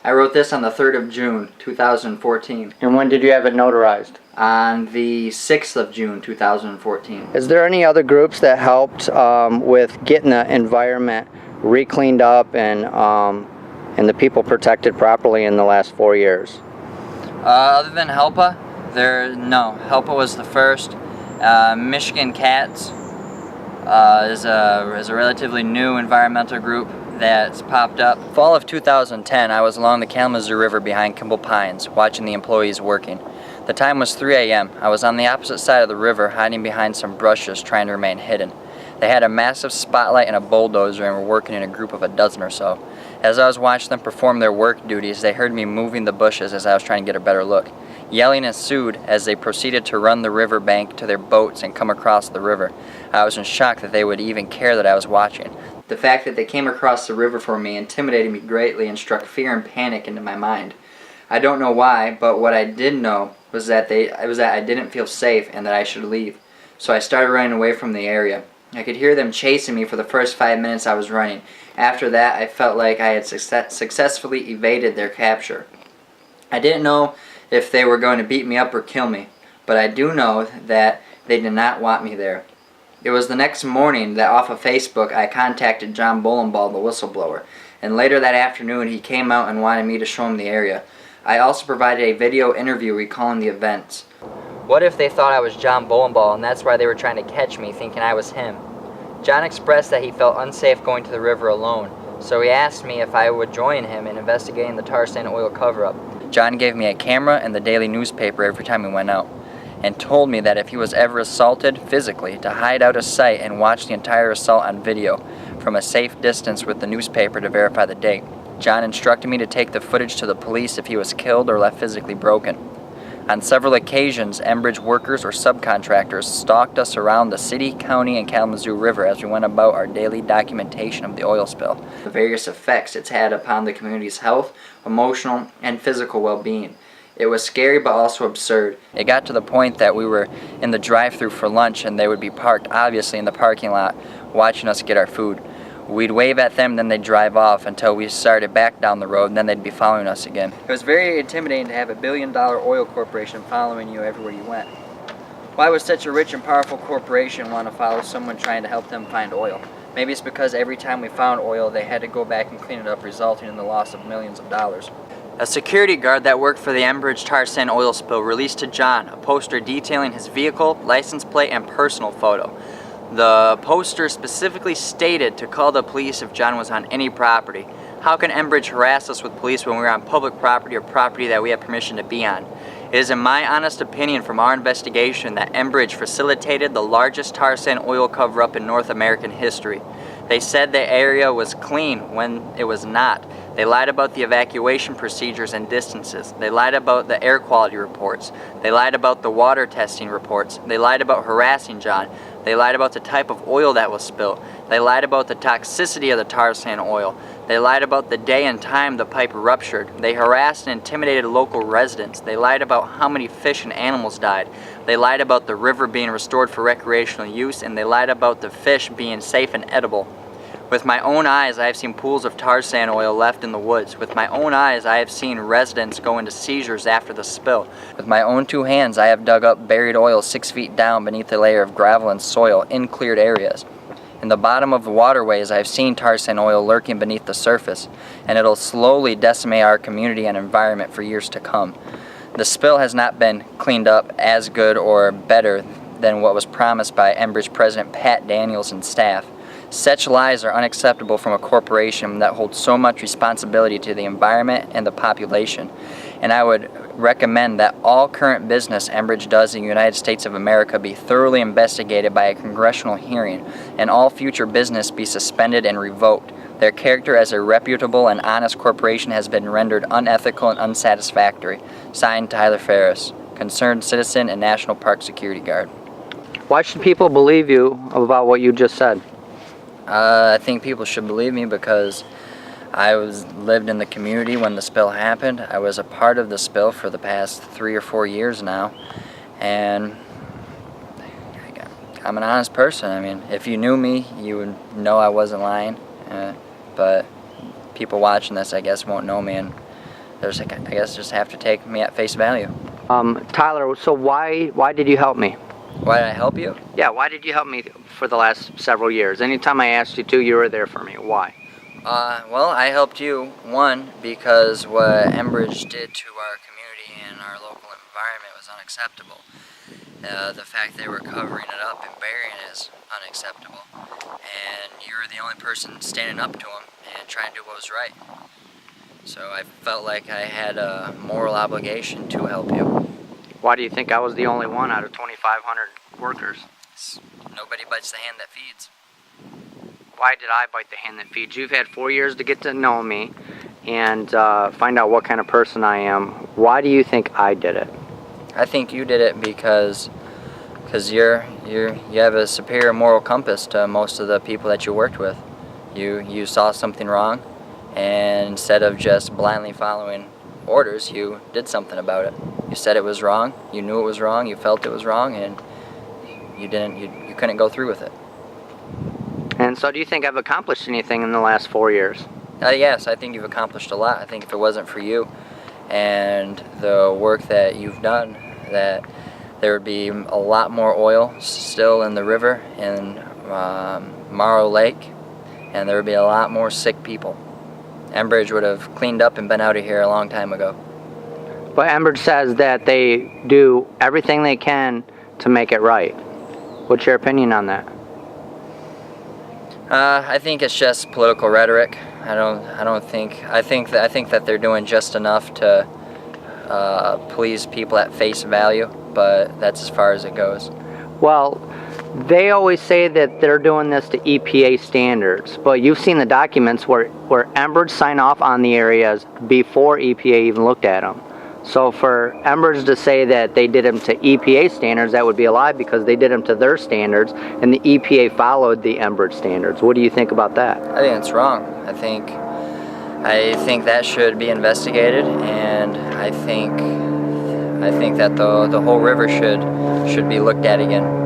I wrote this on the 3rd of June, 2014. And when did you have it notarized? On the 6th of June, 2014. Is there any other groups that helped with getting the environment re-cleaned up and the people protected properly in the last 4 years? Other than HELPA, no. HELPA was the first. Michigan Cats is a relatively new environmental group that's popped up. Fall of 2010, I was along the Kalamazoo River behind Kimball Pines, watching the employees working. The time was 3 a.m. I was on the opposite side of the river, hiding behind some bushes, trying to remain hidden. They had a massive spotlight and a bulldozer and were working in a group of a dozen or so. As I was watching them perform their work duties, they heard me moving the bushes as I was trying to get a better look. Yelling ensued as they proceeded to run the river bank to their boats and come across the river. I was in shock that they would even care that I was watching. The fact that they came across the river for me intimidated me greatly and struck fear and panic into my mind. I don't know why, but what I did know was that I didn't feel safe and that I should leave. So I started running away from the area. I could hear them chasing me for the first 5 minutes I was running. After that, I felt like I had successfully evaded their capture. I didn't know if they were going to beat me up or kill me, but I do know that they did not want me there. It was the next morning that off of Facebook I contacted John Bolenbaugh, the whistleblower, and later that afternoon he came out and wanted me to show him the area. I also provided a video interview recalling the events. What if they thought I was John Bolenbaugh and that's why they were trying to catch me, thinking I was him? John expressed that he felt unsafe going to the river alone, so he asked me if I would join him in investigating the tar sand oil cover-up. John gave me a camera and the daily newspaper every time we went out, and told me that if he was ever assaulted physically, to hide out of sight and watch the entire assault on video from a safe distance with the newspaper to verify the date. John instructed me to take the footage to the police if he was killed or left physically broken. On several occasions, Enbridge workers or subcontractors stalked us around the city, county, and Kalamazoo River as we went about our daily documentation of the oil spill. The various effects it's had upon the community's health, emotional, and physical well-being. It was scary but also absurd. It got to the point that we were in the drive-thru for lunch and they would be parked, obviously, in the parking lot, watching us get our food. We'd wave at them, then they'd drive off until we started back down the road, and then they'd be following us again. It was very intimidating to have a billion-dollar oil corporation following you everywhere you went. Why would such a rich and powerful corporation want to follow someone trying to help them find oil? Maybe it's because every time we found oil, they had to go back and clean it up, resulting in the loss of millions of dollars. A security guard that worked for the Enbridge tar sand oil spill released to John a poster detailing his vehicle, license plate, and personal photo. The poster specifically stated to call the police if John was on any property. How can Enbridge harass us with police when we're on public property or property that we have permission to be on? It is in my honest opinion from our investigation that Enbridge facilitated the largest tar sand oil cover-up in North American history. They said the area was clean when it was not. They lied about the evacuation procedures and distances. They lied about the air quality reports. They lied about the water testing reports. They lied about harassing John. They lied about the type of oil that was spilled. They lied about the toxicity of the tar sand oil. They lied about the day and time the pipe ruptured. They harassed and intimidated local residents. They lied about how many fish and animals died. They lied about the river being restored for recreational use, and they lied about the fish being safe and edible. With my own eyes, I have seen pools of tar sand oil left in the woods. With my own eyes, I have seen residents go into seizures after the spill. With my own two hands, I have dug up buried oil 6 feet down beneath a layer of gravel and soil in cleared areas. In the bottom of the waterways, I have seen tar sand oil lurking beneath the surface, and it'll slowly decimate our community and environment for years to come. The spill has not been cleaned up as good or better than what was promised by Enbridge President Pat Daniels and staff. Such lies are unacceptable from a corporation that holds so much responsibility to the environment and the population. And I would recommend that all current business Enbridge does in the United States of America be thoroughly investigated by a congressional hearing, and all future business be suspended and revoked. Their character as a reputable and honest corporation has been rendered unethical and unsatisfactory. Signed, Tyler Phares, concerned citizen and National Park Security Guard. Why should people believe you about what you just said? I think people should believe me because I lived in the community when the spill happened. I was a part of the spill for the past 3 or 4 years now, and I'm an honest person. I mean, if you knew me, you would know I wasn't lying, but people watching this, I guess, won't know me, and I guess just have to take me at face value. Tyler, so why did you help me? Why did I help you? Yeah, why did you help me for the last several years? Anytime I asked you to, you were there for me. Why? Well, I helped you, one, because what Enbridge did to our community and our local environment was unacceptable. The fact they were covering it up and burying it is unacceptable. And you were the only person standing up to them and trying to do what was right. So I felt like I had a moral obligation to help you. Why do you think I was the only one out of 2,500 workers? Nobody bites the hand that feeds. Why did I bite the hand that feeds? You've had 4 years to get to know me and find out what kind of person I am. Why do you think I did it? I think you did it because you have a superior moral compass to most of the people that you worked with. You saw something wrong, and instead of just blindly following orders, you did something about it. You said it was wrong, you knew it was wrong, you felt it was wrong, and you couldn't go through with it. And so do you think I've accomplished anything in the last 4 years? Yes, I think you've accomplished a lot. I think if it wasn't for you and the work that you've done, that there would be a lot more oil still in the river in Morrow Lake, and there would be a lot more sick people. Enbridge would have cleaned up and been out of here a long time ago. But Enbridge says that they do everything they can to make it right. What's your opinion on that? I think it's just political rhetoric. I think that they're doing just enough to please people at face value, but that's as far as it goes. Well, they always say that they're doing this to EPA standards, but you've seen the documents where Enbridge signed off on the areas before EPA even looked at them. So for Enbridge to say that they did them to EPA standards, that would be a lie, because they did them to their standards, and the EPA followed the Enbridge standards. What do you think about that? I think it's wrong. I think that should be investigated, and I think that the whole river should be looked at again.